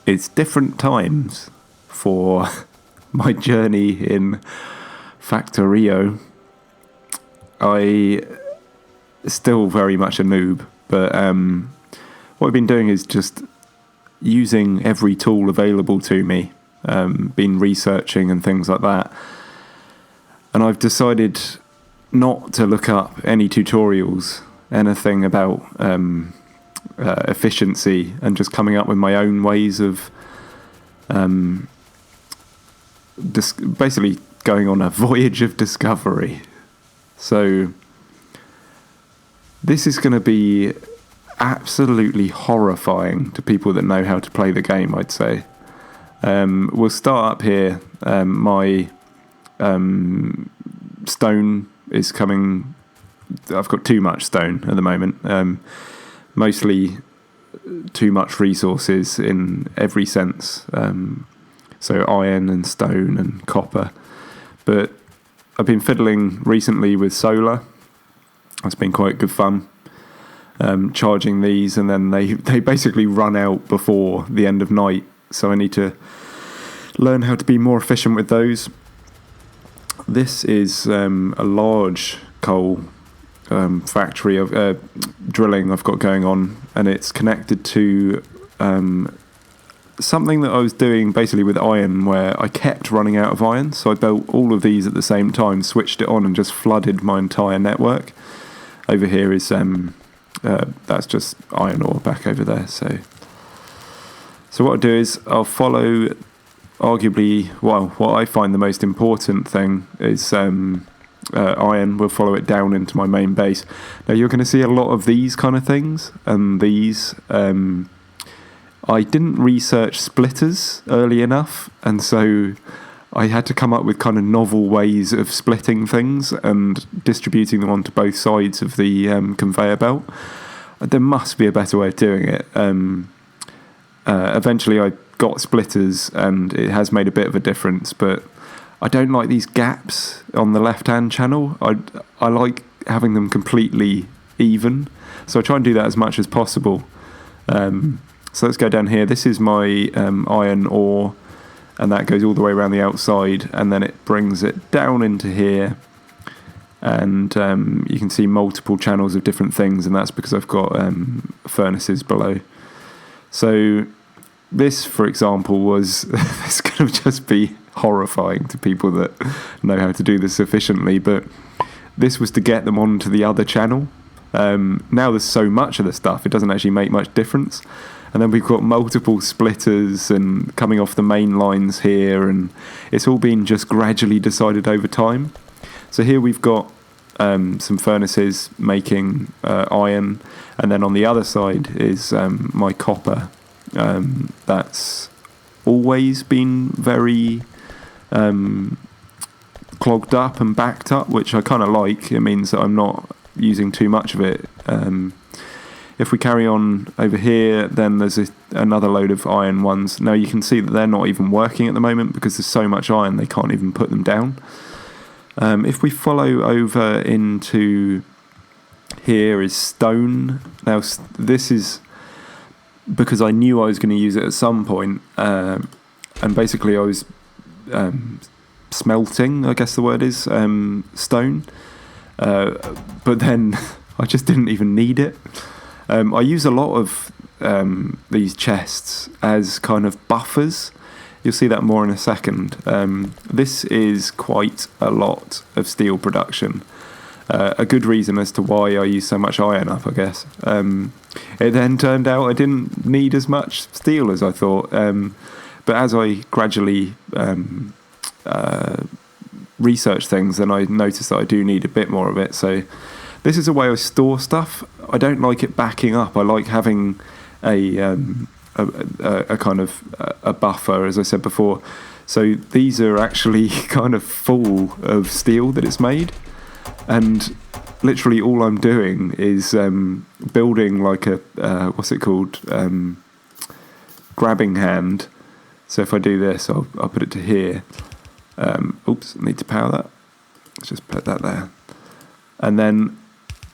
it's different times for my journey in Factorio. I still very much a noob, but what I've been doing is just using every tool available to me, been researching and things like that. And I've decided not to look up any tutorials, anything about efficiency, and just coming up with my own ways of basically going on a voyage of discovery. So this is going to be absolutely horrifying to people that know how to play the game, I'd say. We'll start up here. My stone is coming. I've got too much stone at the moment. Mostly too much resources in every sense. So iron and stone and copper. But I've been fiddling recently with solar. It's been quite good fun. Charging these, and then they basically run out before the end of night. So I need to learn how to be more efficient with those. This is a large coal factory of drilling I've got going on, and it's connected to something that I was doing basically with iron, where I kept running out of iron. So I built all of these at the same time, switched it on, and just flooded my entire network. Over here is that's just iron ore back over there. So what I'll do is I'll follow, arguably, well, what I find the most important thing is iron. We'll follow it down into my main base. Now you're going to see a lot of these kind of things, and these I didn't research splitters early enough, and so I had to come up with kind of novel ways of splitting things and distributing them onto both sides of the conveyor belt. There must be a better way of doing it. Eventually I got splitters, and it has made a bit of a difference, but I don't like these gaps on the left-hand channel. I like having them completely even, so I try and do that as much as possible. So let's go down here. This is my iron ore, and that goes all the way around the outside, and then it brings it down into here, and you can see multiple channels of different things, and that's because I've got furnaces below. So this, for example, was this going to just be horrifying to people that know how to do this efficiently, but this was to get them onto the other channel. Now there's so much of the stuff, it doesn't actually make much difference. And then we've got multiple splitters and coming off the main lines here, and it's all been just gradually decided over time. So here we've got some furnaces making iron, and then on the other side is my copper. That's always been very clogged up and backed up, which I kind of like. It means that I'm not using too much of it. If we carry on over here, then there's another load of iron ones. Now you can see that they're not even working at the moment because there's so much iron they can't even put them down. If we follow over into here is stone. Now this is because I knew I was going to use it at some point, and basically I was smelting, I guess the word is, stone, but then I just didn't even need it. I use a lot of these chests as kind of buffers. You'll see that more in a second. This is quite a lot of steel production. A good reason as to why I use so much iron up, I guess. It then turned out I didn't need as much steel as I thought. But as I gradually research things, then I noticed that I do need a bit more of it. So this is a way I store stuff. I don't like it backing up. I like having a kind of a buffer, as I said before. So these are actually kind of full of steel that it's made, and literally all I'm doing is building like a what's it called, grabbing hand. So if I do this, I'll put it to here. Oops, I need to power that. Let's just put that there, and then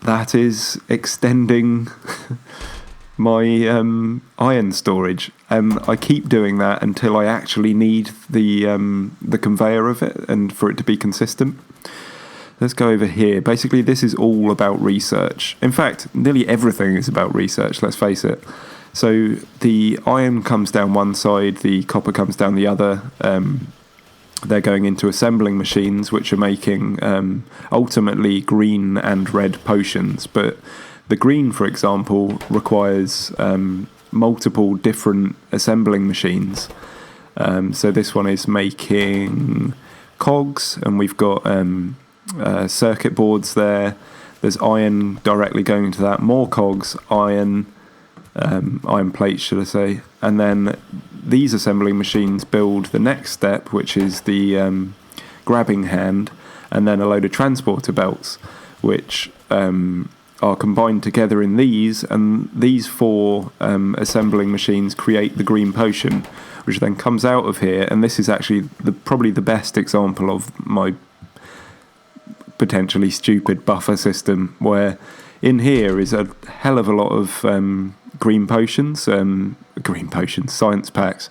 that is extending my iron storage, and I keep doing that until I actually need the conveyor of it and for it to be consistent. Let's go over here. Basically, this is all about research. In fact, nearly everything is about research, let's face it. So the iron comes down one side, the copper comes down the other. They're going into assembling machines, which are making ultimately green and red potions. But the green, for example, requires multiple different assembling machines. So this one is making cogs, and we've got circuit boards there. There's iron directly going into that, more cogs, iron plates, should I say. And then these assembling machines build the next step, which is the grabbing hand, and then a load of transporter belts, which are combined together in these, and these four assembling machines create the green potion, which then comes out of here. And this is actually probably the best example of my potentially stupid buffer system, where in here is a hell of a lot of green potions, science packs,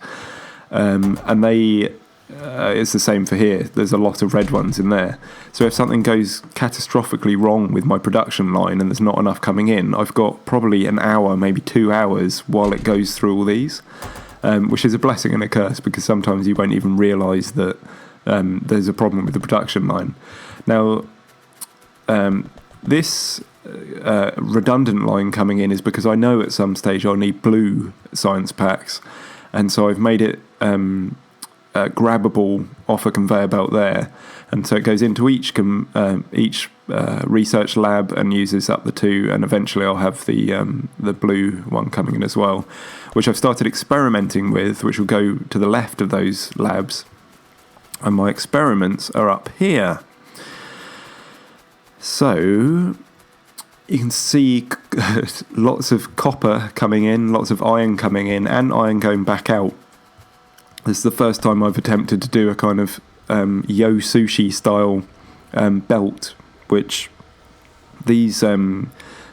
and they it's the same for here. There's a lot of red ones in there. So if something goes catastrophically wrong with my production line and there's not enough coming in, I've got probably an hour, maybe 2 hours while it goes through all these, which is a blessing and a curse, because sometimes you won't even realise that there's a problem with the production line. Now, this redundant line coming in is because I know at some stage I'll need blue science packs, and so I've made it grabbable off a conveyor belt there, and so it goes into each research lab and uses up the two, and eventually I'll have the blue one coming in as well, which I've started experimenting with, which will go to the left of those labs, and my experiments are up here. So you can see lots of copper coming in, lots of iron coming in, and iron going back out. This is the first time I've attempted to do a kind of yo sushi style belt, which these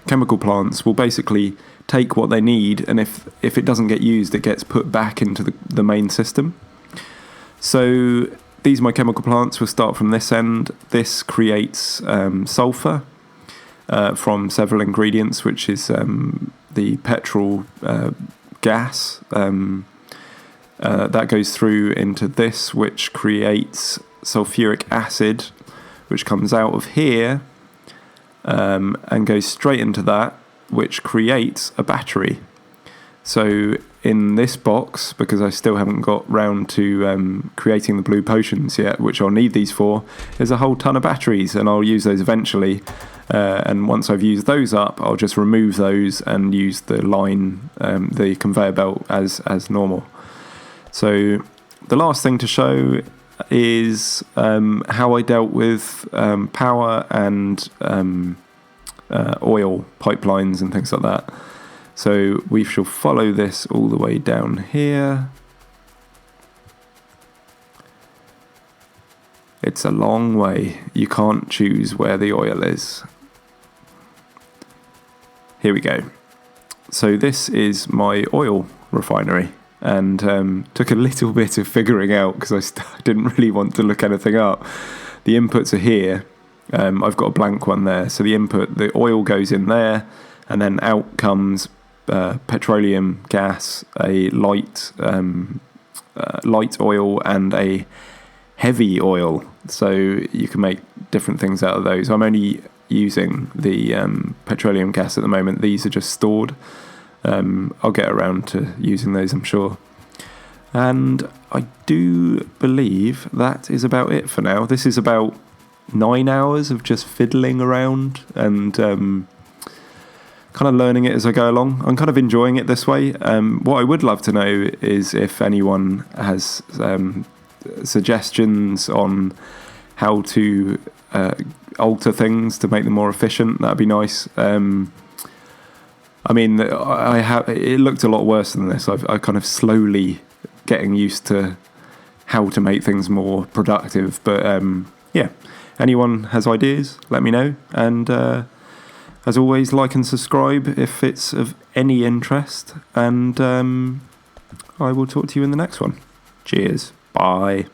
chemical plants will basically take what they need, and if it doesn't get used, it gets put back into the main system. So these are my chemical plants. We'll start from this end. This creates sulfur from several ingredients, which is the petrol gas. That goes through into this, which creates sulfuric acid, which comes out of here and goes straight into that, which creates a battery. So in this box, because I still haven't got round to creating the blue potions yet, which I'll need these for, there's a whole ton of batteries, and I'll use those eventually. And once I've used those up, I'll just remove those and use the line, the conveyor belt as normal. So the last thing to show is how I dealt with power and oil pipelines and things like that. So we shall follow this all the way down here. It's a long way. You can't choose where the oil is. Here we go. So this is my oil refinery, and took a little bit of figuring out, because I didn't really want to look anything up. The inputs are here. I've got a blank one there. So the oil goes in there, and then out comes petroleum gas, a light oil, and a heavy oil. So you can make different things out of those. I'm only using the petroleum gas at the moment. These are just stored. I'll get around to using those, I'm sure. And I do believe that is about it for now. This is about 9 hours of just fiddling around and kind of learning it as I go along. I'm kind of enjoying it this way. What I would love to know is if anyone has suggestions on how to alter things to make them more efficient. That'd be nice. I mean, it looked a lot worse than this. I kind of slowly getting used to how to make things more productive. But yeah, anyone has ideas, let me know. And As always, like and subscribe if it's of any interest, and I will talk to you in the next one. Cheers. Bye.